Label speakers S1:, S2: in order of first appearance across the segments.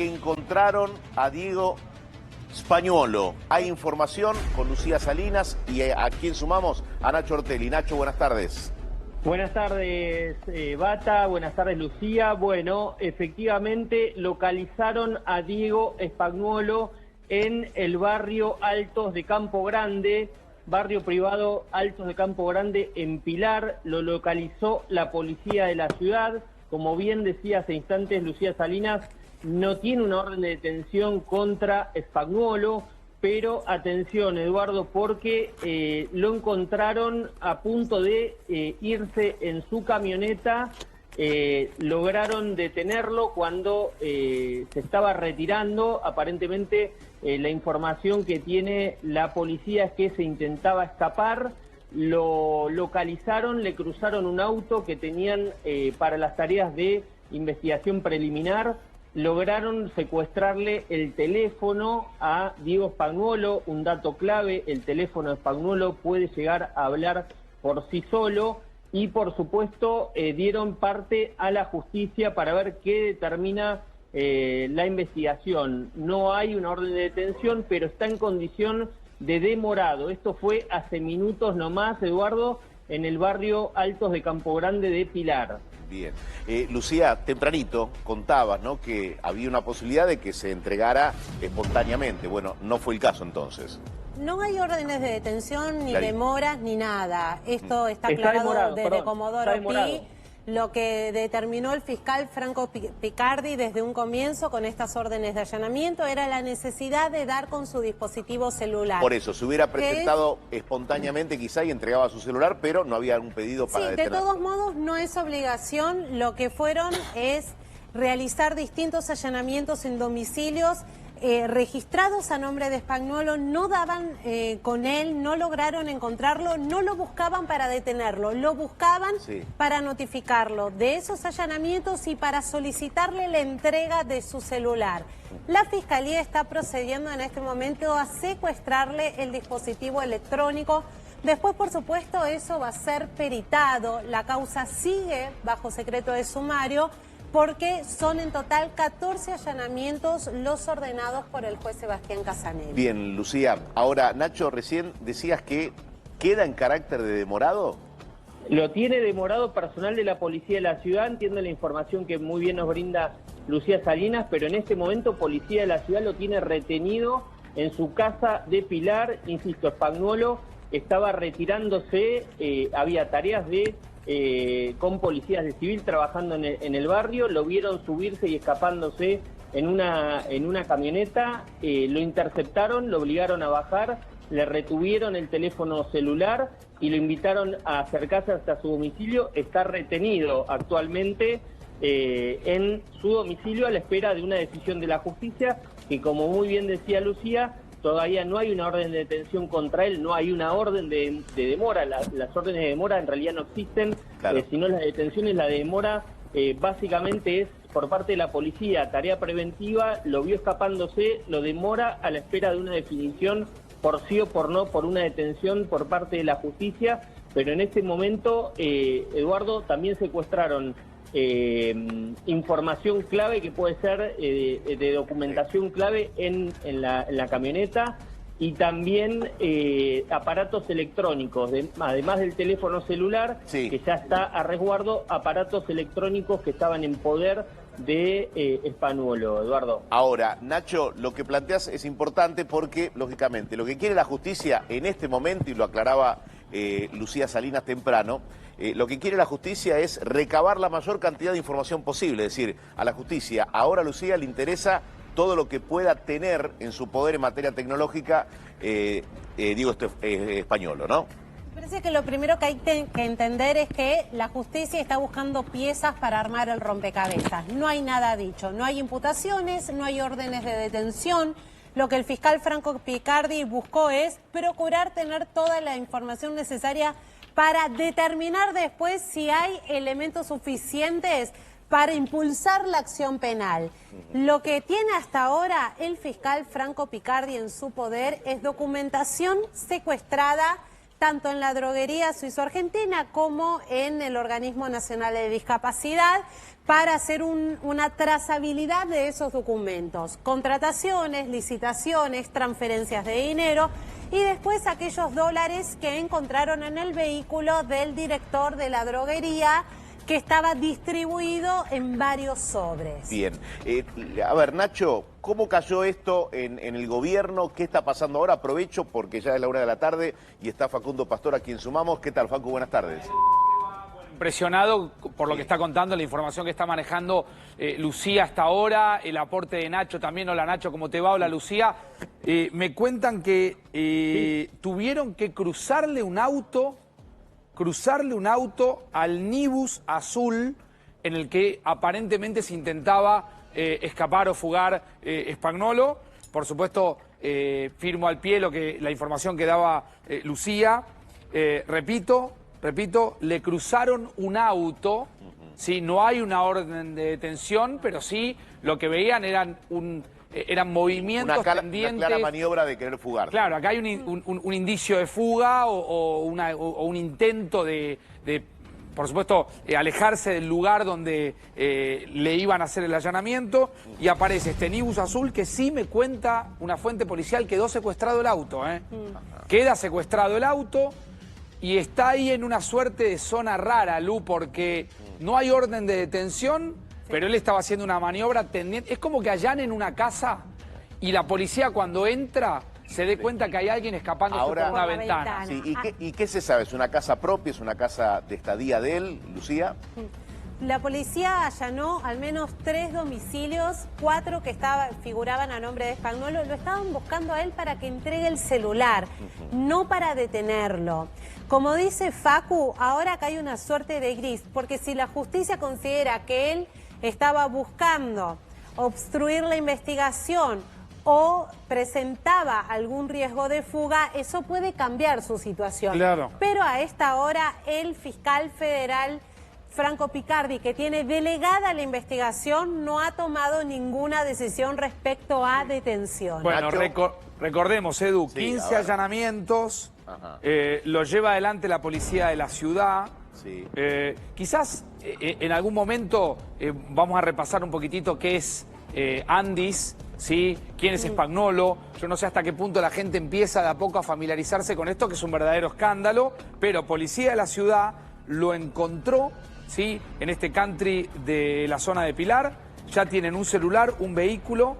S1: que encontraron a Diego Spagnuolo. Hay información con Lucía Salinas y a quien sumamos a Nacho Ortelli. Nacho, buenas tardes.
S2: Buenas tardes, Bata. Buenas tardes, Lucía. Bueno, efectivamente localizaron a Diego Spagnuolo en el barrio Altos de Campo Grande, barrio privado Altos de Campo Grande en Pilar. Lo localizó la policía de la ciudad. Como bien decía hace instantes Lucía Salinas, no tiene una orden de detención contra Spagnuolo, pero atención, Eduardo, porque lo encontraron a punto de irse en su camioneta. Lograron detenerlo cuando se estaba retirando. Aparentemente la información que tiene la policía es que se intentaba escapar. Lo localizaron, le cruzaron un auto que tenían para las tareas de investigación preliminar. Lograron secuestrarle el teléfono a Diego Spagnuolo, un dato clave: el teléfono de Spagnuolo puede llegar a hablar por sí solo. Y por supuesto dieron parte a la justicia para ver qué determina la investigación. No hay una orden de detención, pero está en condición de demorado. Esto fue hace minutos nomás, Eduardo, en el barrio Altos de Campo Grande de Pilar.
S1: Bien. Lucía, tempranito contabas, ¿no?, que había una posibilidad de que se entregara espontáneamente. Bueno, no fue el caso entonces.
S3: No hay órdenes de detención, ni demoras, ni nada. Esto está
S2: Está
S3: aclarado
S2: demorado,
S3: desde
S2: perdón,
S3: Comodoro
S2: está demorado.
S3: Pi. Lo que determinó el fiscal Franco Picardi desde un comienzo con estas órdenes de allanamiento era la necesidad de dar con su dispositivo celular.
S1: Por eso, se hubiera presentado espontáneamente quizá y entregaba su celular, pero no había algún pedido para detenerlo.
S3: De todos modos no es obligación. Lo que fueron es realizar distintos allanamientos en domicilios registrados a nombre de Spagnuolo. No daban con él, no lograron encontrarlo, no lo buscaban para detenerlo, lo buscaban para notificarlo de esos allanamientos y para solicitarle la entrega de su celular. La Fiscalía está procediendo en este momento a secuestrarle el dispositivo electrónico. Después, por supuesto, eso va a ser peritado. La causa sigue bajo secreto de sumario, porque son en total 14 allanamientos los ordenados por el juez Sebastián Casanelli.
S1: Bien, Lucía. Ahora, Nacho, recién decías que queda en carácter de demorado.
S2: Lo tiene demorado personal de la policía de la ciudad. Entiendo la información que muy bien nos brinda Lucía Salinas, pero en este momento policía de la ciudad lo tiene retenido en su casa de Pilar. Insisto, Spagnuolo estaba retirándose, había tareas con policías de civil trabajando en el barrio. Lo vieron subirse y escapándose en una camioneta. Lo interceptaron, lo obligaron a bajar, le retuvieron el teléfono celular y lo invitaron a acercarse hasta su domicilio. Está retenido actualmente en su domicilio a la espera de una decisión de la justicia, que, como muy bien decía Lucía, todavía no hay una orden de detención contra él, no hay una orden de demora. Las órdenes de demora en realidad no existen, claro. Sino las detenciones, la demora básicamente es por parte de la policía, tarea preventiva. Lo vio escapándose, lo demora a la espera de una definición por sí o por no, por una detención por parte de la justicia. Pero en este momento, Eduardo, también secuestraron información clave que puede ser de documentación clave en la camioneta, y también aparatos electrónicos, además del teléfono celular, que ya está a resguardo, aparatos electrónicos que estaban en poder de Spagnuolo, Eduardo.
S1: Ahora, Nacho, lo que planteas es importante porque, lógicamente, lo que quiere la justicia en este momento, y lo aclaraba Lucía Salinas temprano, lo que quiere la justicia es recabar la mayor cantidad de información posible. Es decir, a la justicia ahora, Lucía, le interesa todo lo que pueda tener en su poder en materia tecnológica Diego Spagnuolo, ¿no?
S3: Me parece que lo primero que hay que entender es que la justicia está buscando piezas para armar el rompecabezas. No hay nada dicho, no hay imputaciones, no hay órdenes de detención. Lo que el fiscal Franco Picardi buscó es procurar tener toda la información necesaria para determinar después si hay elementos suficientes para impulsar la acción penal. Lo que tiene hasta ahora el fiscal Franco Picardi en su poder es documentación secuestrada tanto en la droguería suizo-argentina como en el Organismo Nacional de Discapacidad, para hacer una trazabilidad de esos documentos, contrataciones, licitaciones, transferencias de dinero y después aquellos dólares que encontraron en el vehículo del director de la droguería, que estaba distribuido en varios sobres.
S1: Bien. A ver, Nacho, ¿cómo cayó esto en el gobierno? ¿Qué está pasando ahora? Aprovecho porque ya es la 1 de la tarde y está Facundo Pastor, a quien sumamos. ¿Qué tal, Facu? Buenas tardes.
S4: Impresionado por lo que está contando, la información que está manejando Lucía hasta ahora, el aporte de Nacho también. Hola Nacho, ¿cómo te va? Hola Lucía. Me cuentan que tuvieron que cruzarle un auto al Nibus azul en el que aparentemente se intentaba escapar o fugar Spagnuolo. Por supuesto, firmo al pie la información que daba Lucía. Repito, le cruzaron un auto, ¿sí? No hay una orden de detención, pero sí lo que veían eran movimientos tendientes.
S1: Una clara maniobra de querer fugar.
S4: Claro, acá hay un indicio de fuga o un intento de, por supuesto, alejarse del lugar donde le iban a hacer el allanamiento, y aparece este Nibus azul que sí me cuenta una fuente policial, quedó secuestrado el auto, Queda secuestrado el auto y está ahí en una suerte de zona rara, Lu, porque no hay orden de detención, pero él estaba haciendo una maniobra tendiente. Es como que allanen una casa y la policía cuando entra se dé cuenta que hay alguien escapándose por una ventana.
S1: Sí, ¿y qué se sabe? ¿Es una casa propia? ¿Es una casa de estadía de él, Lucía?
S3: La policía allanó al menos 3 domicilios, 4 que figuraban a nombre de Spagnuolo. Lo estaban buscando a él para que entregue el celular, no para detenerlo. Como dice Facu, ahora acá hay una suerte de gris, porque si la justicia considera que él estaba buscando obstruir la investigación o presentaba algún riesgo de fuga, eso puede cambiar su situación.
S4: Claro.
S3: Pero a esta hora el fiscal federal Franco Picardi, que tiene delegada la investigación, no ha tomado ninguna decisión respecto a detención.
S4: Bueno, recordemos, Edu, 15 allanamientos, lo lleva adelante la policía de la ciudad.
S1: Sí.
S4: Quizás en algún momento vamos a repasar un poquitito qué es Andis, ¿sí? ¿Quién es Spagnuolo? Yo no sé hasta qué punto la gente empieza de a poco a familiarizarse con esto, que es un verdadero escándalo, pero policía de la ciudad lo encontró, ¿sí? En este country de la zona de Pilar. Ya tienen un celular, un vehículo,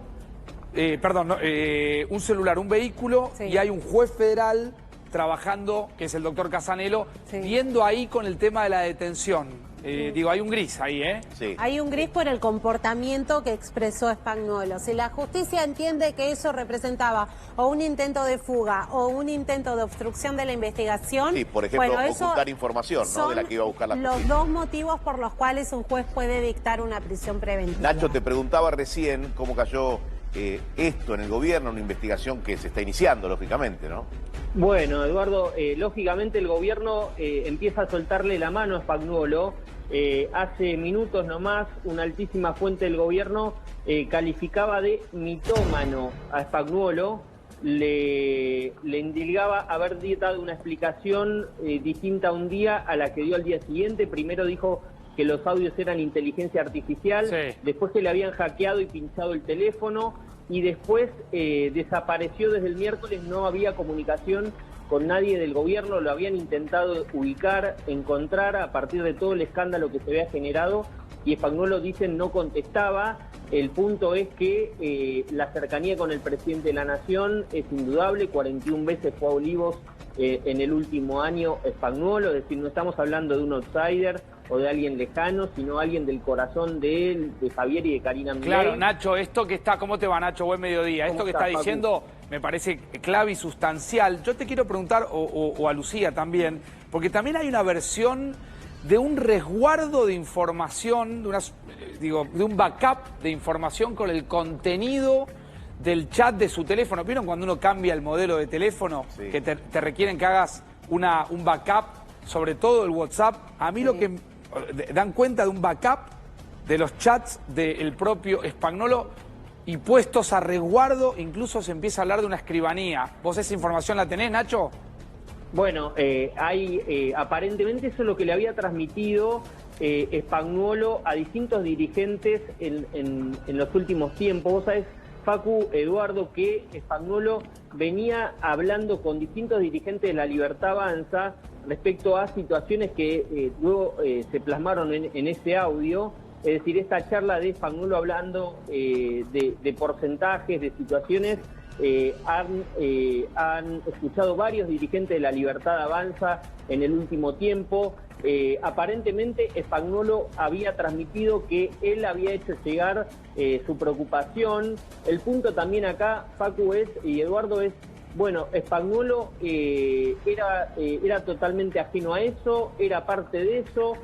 S4: un celular, un vehículo, sí. Y hay un juez federal trabajando, que es el doctor Casanelo, sí, viendo ahí con el tema de la detención. Digo, hay un gris ahí, ¿eh?
S3: Sí. Hay un gris por el comportamiento que expresó Spagnuolo. Si la justicia entiende que eso representaba o un intento de fuga o un intento de obstrucción de la investigación...
S1: Sí, por ejemplo, bueno, ocultar información, ¿no?, de la que iba a buscar la justicia.
S3: Los dos motivos por los cuales un juez puede dictar una prisión preventiva.
S1: Nacho, te preguntaba recién cómo cayó esto en el gobierno, una investigación que se está iniciando, lógicamente, ¿no?
S2: Bueno, Eduardo, lógicamente el gobierno empieza a soltarle la mano a Spagnuolo. Hace minutos nomás, una altísima fuente del gobierno calificaba de mitómano a Spagnuolo, le indilgaba haber dado una explicación distinta un día a la que dio al día siguiente. Primero dijo que los audios eran inteligencia artificial, sí, después que le habían hackeado y pinchado el teléfono, y después desapareció desde el miércoles. No había comunicación con nadie del gobierno, lo habían intentado ubicar, encontrar a partir de todo el escándalo que se había generado, y Spagnuolo, dicen, no contestaba. El punto es que la cercanía con el presidente de la Nación es indudable. 41 veces fue a Olivos en el último año Spagnuolo, es decir, no estamos hablando de un outsider o de alguien lejano, sino alguien del corazón de él, de Javier y de Karina Milei.
S4: Claro, Nacho, esto que está, ¿cómo te va, Nacho? Buen mediodía. Esto que está diciendo me parece clave y sustancial. Yo te quiero preguntar, o a Lucía también, porque también hay una versión de un resguardo de información, de un backup de información con el contenido del chat de su teléfono. ¿Vieron cuando uno cambia el modelo de teléfono? Sí. Que te requieren que hagas un backup, sobre todo el WhatsApp. A mí, sí, lo que dan cuenta de un backup de los chats del propio Spagnuolo y puestos a resguardo, incluso se empieza a hablar de una escribanía. ¿Vos esa información la tenés, Nacho?
S2: Bueno, aparentemente eso es lo que le había transmitido Spagnuolo a distintos dirigentes en los últimos tiempos. Vos sabés, Facu, Eduardo, que Spagnuolo venía hablando con distintos dirigentes de La Libertad Avanza respecto a situaciones que luego se plasmaron en ese audio. Es decir, esta charla de Spagnuolo hablando de porcentajes, de situaciones, han escuchado varios dirigentes de La Libertad Avanza en el último tiempo. Aparentemente Spagnuolo había transmitido que él había hecho llegar su preocupación. El punto también acá, Facu, y Eduardo, es, bueno, Spagnuolo era totalmente ajeno a eso, era parte de eso.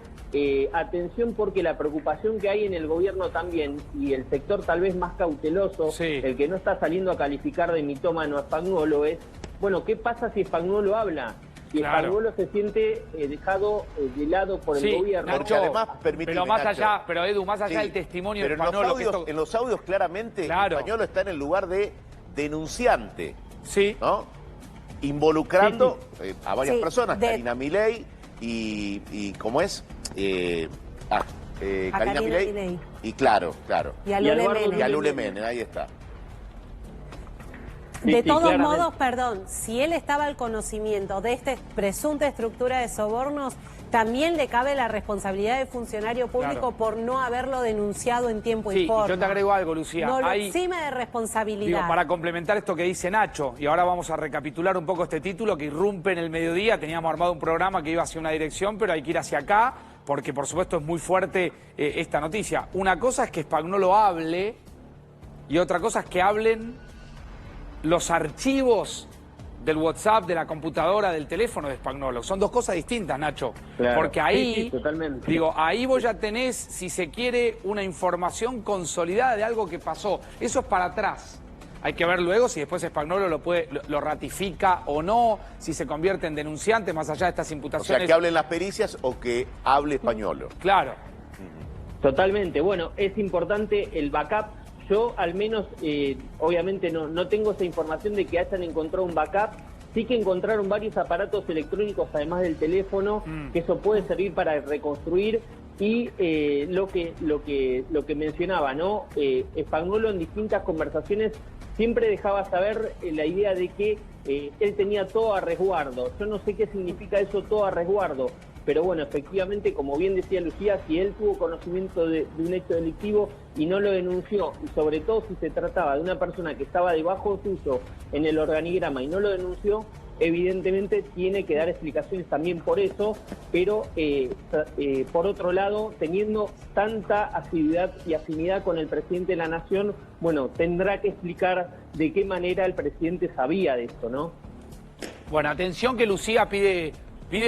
S2: Atención, porque la preocupación que hay en el gobierno también, y el sector tal vez más cauteloso,
S4: sí,
S2: el que no está saliendo a calificar de mitómano a Spagnuolo, es, bueno, ¿qué pasa si Spagnuolo habla? Si
S4: claro,
S2: Spagnuolo se siente dejado de lado por el gobierno.
S1: Porque además,
S4: pero más allá, pero Edu, más allá del testimonio de Spagnuolo,
S1: en los audios claramente,
S4: claro,
S1: Spagnuolo está en el lugar de denunciante,
S4: sí,
S1: ¿no? Involucrando a varias personas, Karina Milei y ¿cómo es? Karina Milei y claro.
S3: Y a
S1: Lule Menem, ahí está.
S3: De todos modos, perdón, si él estaba al conocimiento de esta presunta estructura de sobornos, también le cabe la responsabilidad de funcionario público por no haberlo denunciado en tiempo y forma.
S4: Yo te agrego algo, Lucía.
S3: No lo exime de responsabilidad.
S4: Digo, para complementar esto que dice Nacho, y ahora vamos a recapitular un poco este título que irrumpe en el mediodía. Teníamos armado un programa que iba hacia una dirección, pero hay que ir hacia acá, porque por supuesto es muy fuerte esta noticia. Una cosa es que Spagnuolo hable, y otra cosa es que hablen los archivos del WhatsApp, de la computadora, del teléfono de Spagnuolo. Son dos cosas distintas, Nacho.
S2: Claro.
S4: Porque ahí,
S2: sí, totalmente.
S4: Digo, ahí vos ya tenés, si se quiere, una información consolidada de algo que pasó. Eso es para atrás. Hay que ver luego si después Spagnuolo lo ratifica o no, si se convierte en denunciante más allá de estas imputaciones.
S1: O sea, que hablen las pericias o que hable Spagnuolo.
S4: Claro.
S2: Totalmente. Bueno, es importante el backup. Yo al menos, obviamente no tengo esa información de que hayan encontrado un backup. Sí que encontraron varios aparatos electrónicos además del teléfono, que eso puede servir para reconstruir. Y lo que mencionaba, ¿no? Spagnuolo en distintas conversaciones siempre dejaba saber la idea de que él tenía todo a resguardo. Yo no sé qué significa eso, todo a resguardo. Pero bueno, efectivamente, como bien decía Lucía, si él tuvo conocimiento de un hecho delictivo y no lo denunció, y sobre todo si se trataba de una persona que estaba debajo suyo en el organigrama y no lo denunció, evidentemente tiene que dar explicaciones también por eso, pero por otro lado, teniendo tanta asiduidad y afinidad con el presidente de la Nación, bueno, tendrá que explicar de qué manera el presidente sabía de esto, ¿no?
S4: Bueno, atención que Lucía pide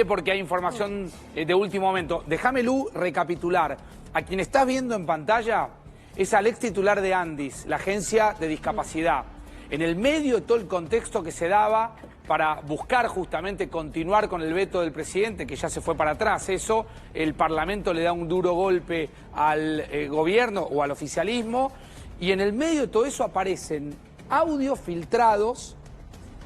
S4: porque hay información de último momento. Déjame, Lu, recapitular. A quien estás viendo en pantalla es al ex titular de Andis, la agencia de discapacidad. En el medio de todo el contexto que se daba para buscar justamente continuar con el veto del presidente, que ya se fue para atrás, eso, el Parlamento le da un duro golpe al gobierno o al oficialismo, y en el medio de todo eso aparecen audios filtrados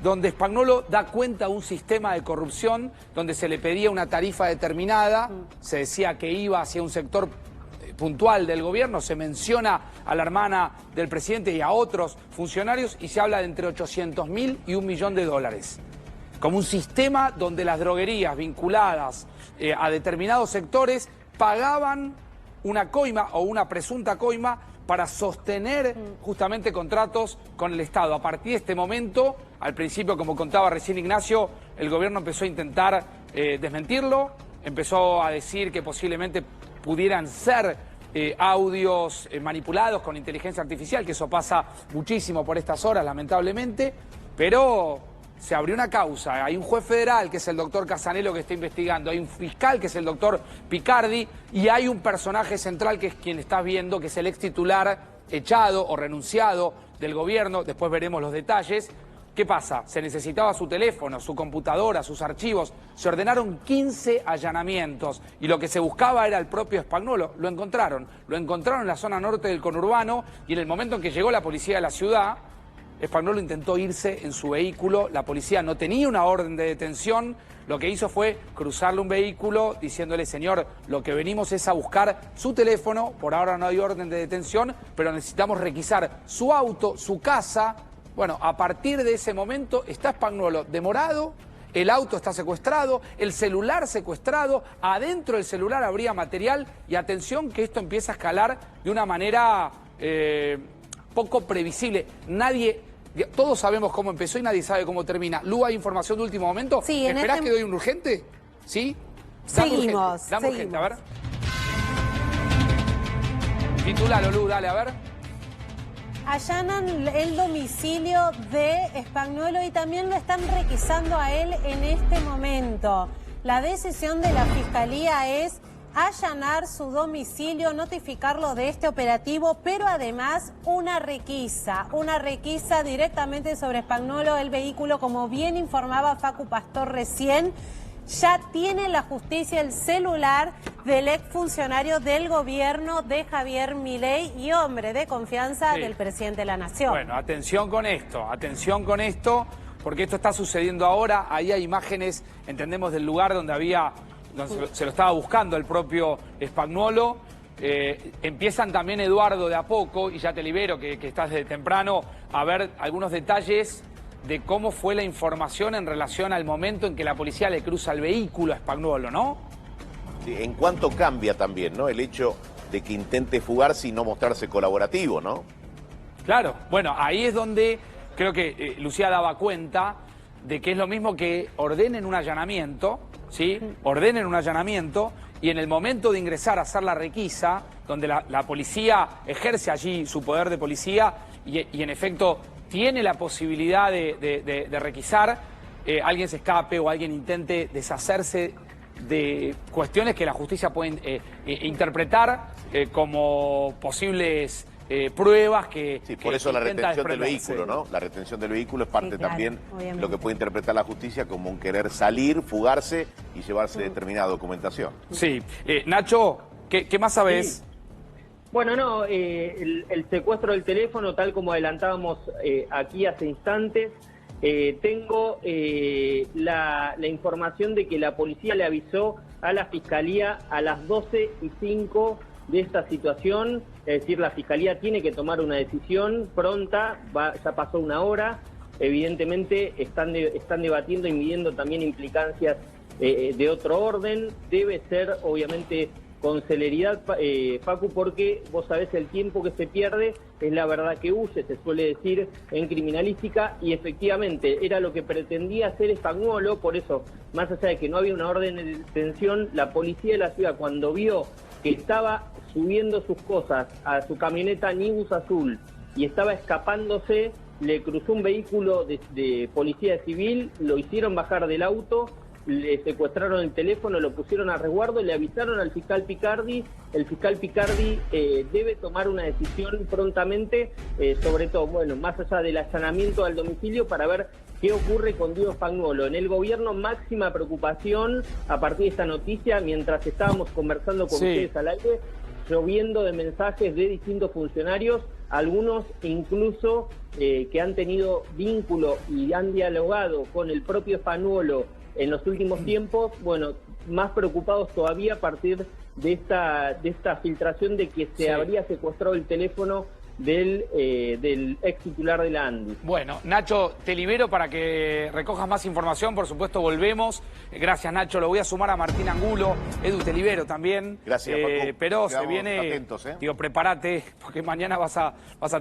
S4: donde Spagnuolo da cuenta de un sistema de corrupción donde se le pedía una tarifa determinada, se decía que iba hacia un sector puntual del gobierno, se menciona a la hermana del presidente y a otros funcionarios y se habla de entre 800.000 y $1 millón. Como un sistema donde las droguerías vinculadas a determinados sectores pagaban una coima o una presunta coima para sostener justamente contratos con el Estado. A partir de este momento, al principio, como contaba recién Ignacio, el gobierno empezó a intentar desmentirlo, empezó a decir que posiblemente pudieran ser audios manipulados con inteligencia artificial, que eso pasa muchísimo por estas horas, lamentablemente, pero se abrió una causa. Hay un juez federal, que es el doctor Casanello, que está investigando, hay un fiscal, que es el doctor Picardi, y hay un personaje central, que es quien estás viendo, que es el ex titular echado o renunciado del gobierno. Después veremos los detalles. ¿Qué pasa? Se necesitaba su teléfono, su computadora, sus archivos. Se ordenaron 15 allanamientos y lo que se buscaba era el propio Spagnuolo. Lo encontraron en la zona norte del conurbano, y en el momento en que llegó la policía de la ciudad, Spagnuolo intentó irse en su vehículo, la policía no tenía una orden de detención, lo que hizo fue cruzarle un vehículo diciéndole, señor, lo que venimos es a buscar su teléfono, por ahora no hay orden de detención, pero necesitamos requisar su auto, su casa. Bueno, a partir de ese momento está Spagnuolo demorado, el auto está secuestrado, el celular secuestrado, adentro del celular habría material y atención que esto empieza a escalar de una manera poco previsible. Todos sabemos cómo empezó y nadie sabe cómo termina. Lu, ¿hay información de último momento?
S3: Sí,
S4: ¿Esperás que doy un urgente? ¿Sí?
S3: Seguimos.
S4: Dame urgente, a ver. Titulalo, Lu, dale, a ver.
S3: Allanan el domicilio de Spagnuolo y también lo están requisando a él en este momento. La decisión de la Fiscalía es allanar su domicilio, notificarlo de este operativo, pero además una requisa directamente sobre Spagnuolo. El vehículo, como bien informaba Facu Pastor recién, ya tiene la justicia el celular del exfuncionario del gobierno de Javier Milei y hombre de confianza del presidente de la Nación.
S4: Bueno, atención con esto, porque esto está sucediendo ahora. Ahí hay imágenes, entendemos, del lugar donde se lo estaba buscando el propio Spagnuolo. Empiezan también, Eduardo, de a poco, y ya te libero que estás desde temprano, a ver algunos detalles de cómo fue la información en relación al momento en que la policía le cruza el vehículo a Spagnuolo, ¿no?
S1: Sí, en cuánto cambia también, ¿no? El hecho de que intente fugarse y no mostrarse colaborativo, ¿no?
S4: Claro, bueno, ahí es donde creo que Lucía daba cuenta de que es lo mismo que ordenen un allanamiento, ¿sí? Ordenen un allanamiento y en el momento de ingresar a hacer la requisa, donde la policía ejerce allí su poder de policía y en efecto tiene la posibilidad de requisar, alguien se escape o alguien intente deshacerse de cuestiones que la justicia puede interpretar como posibles pruebas que...
S1: Sí, por eso la retención del vehículo, ¿no? La retención del vehículo es parte también de lo que puede interpretar la justicia como un querer salir, fugarse y llevarse determinada documentación.
S4: Sí. Nacho, ¿qué más sabés?
S2: Sí. Bueno, no, el secuestro del teléfono, tal como adelantábamos aquí hace instantes, tengo la información de que la policía le avisó a la Fiscalía a las 12:05 de esta situación, es decir, la Fiscalía tiene que tomar una decisión pronta, ya pasó una hora, evidentemente están debatiendo y midiendo también implicancias de otro orden, debe ser obviamente con celeridad, Facu, porque vos sabés el tiempo que se pierde es la verdad que huye, se suele decir en criminalística, y efectivamente era lo que pretendía hacer Spagnuolo. Por eso, más allá de que no había una orden de detención, la policía de la ciudad, cuando vio que estaba subiendo sus cosas a su camioneta Nibus azul y estaba escapándose, le cruzó un vehículo de policía civil, lo hicieron bajar del auto, le secuestraron el teléfono, lo pusieron a resguardo, le avisaron al fiscal Picardi. El fiscal Picardi debe tomar una decisión prontamente, sobre todo, bueno, más allá del allanamiento al domicilio, para ver qué ocurre con Diego Spagnuolo. En el gobierno, máxima preocupación a partir de esta noticia, mientras estábamos conversando con ustedes al aire, lloviendo de mensajes de distintos funcionarios, algunos incluso que han tenido vínculo y han dialogado con el propio Spagnuolo en los últimos tiempos, bueno, más preocupados todavía a partir de esta filtración de que se habría secuestrado el teléfono del ex titular de la ANDI.
S4: Bueno, Nacho, te libero para que recojas más información, por supuesto volvemos. Gracias, Nacho, lo voy a sumar a Martín Angulo. Edu, te libero también.
S1: Gracias, Paco.
S4: Pero
S1: quedamos
S4: se viene,
S1: atentos,
S4: digo, prepárate, porque mañana vas a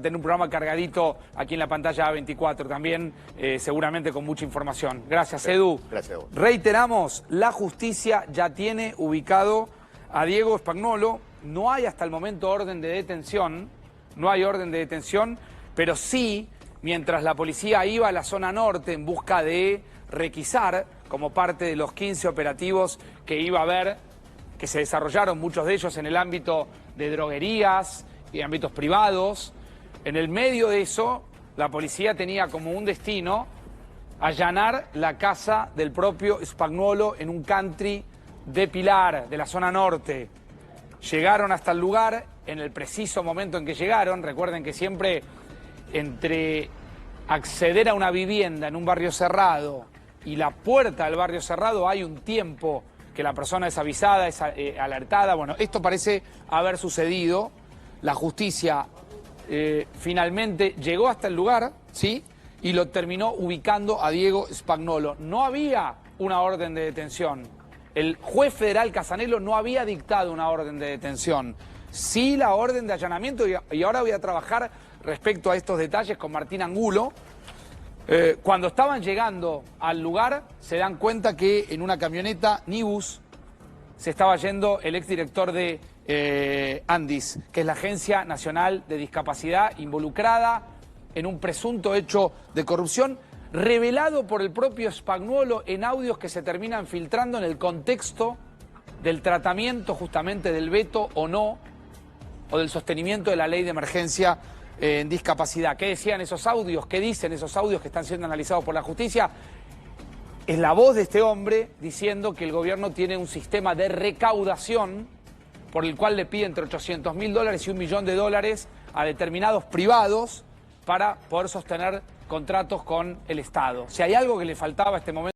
S4: tener un programa cargadito aquí en la pantalla A24 también, seguramente con mucha información. Gracias, Edu.
S1: Gracias, Edu.
S4: Reiteramos, la justicia ya tiene ubicado a Diego Spagnuolo. No hay hasta el momento orden de detención. No hay orden de detención, pero sí, mientras la policía iba a la zona norte en busca de requisar, como parte de los 15 operativos que iba a haber, que se desarrollaron muchos de ellos en el ámbito de droguerías y ámbitos privados, en el medio de eso, la policía tenía como un destino allanar la casa del propio Spagnuolo en un country de Pilar, de la zona norte. Llegaron hasta el lugar en el preciso momento en que llegaron. Recuerden que siempre entre acceder a una vivienda en un barrio cerrado y la puerta del barrio cerrado hay un tiempo que la persona es avisada, es alertada. Bueno, esto parece haber sucedido. La justicia finalmente llegó hasta el lugar, ¿sí? Y lo terminó ubicando a Diego Spagnuolo. No había una orden de detención. El juez federal Casanello no había dictado una orden de detención. Sí la orden de allanamiento, y ahora voy a trabajar respecto a estos detalles con Martín Angulo. Cuando estaban llegando al lugar, se dan cuenta que en una camioneta Nibus se estaba yendo el exdirector de Andis, que es la Agencia Nacional de Discapacidad, involucrada en un presunto hecho de corrupción, revelado por el propio Spagnuolo en audios que se terminan filtrando en el contexto del tratamiento justamente del veto o no, o del sostenimiento de la ley de emergencia en discapacidad. ¿Qué decían esos audios? ¿Qué dicen esos audios que están siendo analizados por la justicia? Es la voz de este hombre diciendo que el gobierno tiene un sistema de recaudación por el cual le pide entre $800.000 y $1 millón a determinados privados para poder sostener contratos con el Estado. Si hay algo que le faltaba a este momento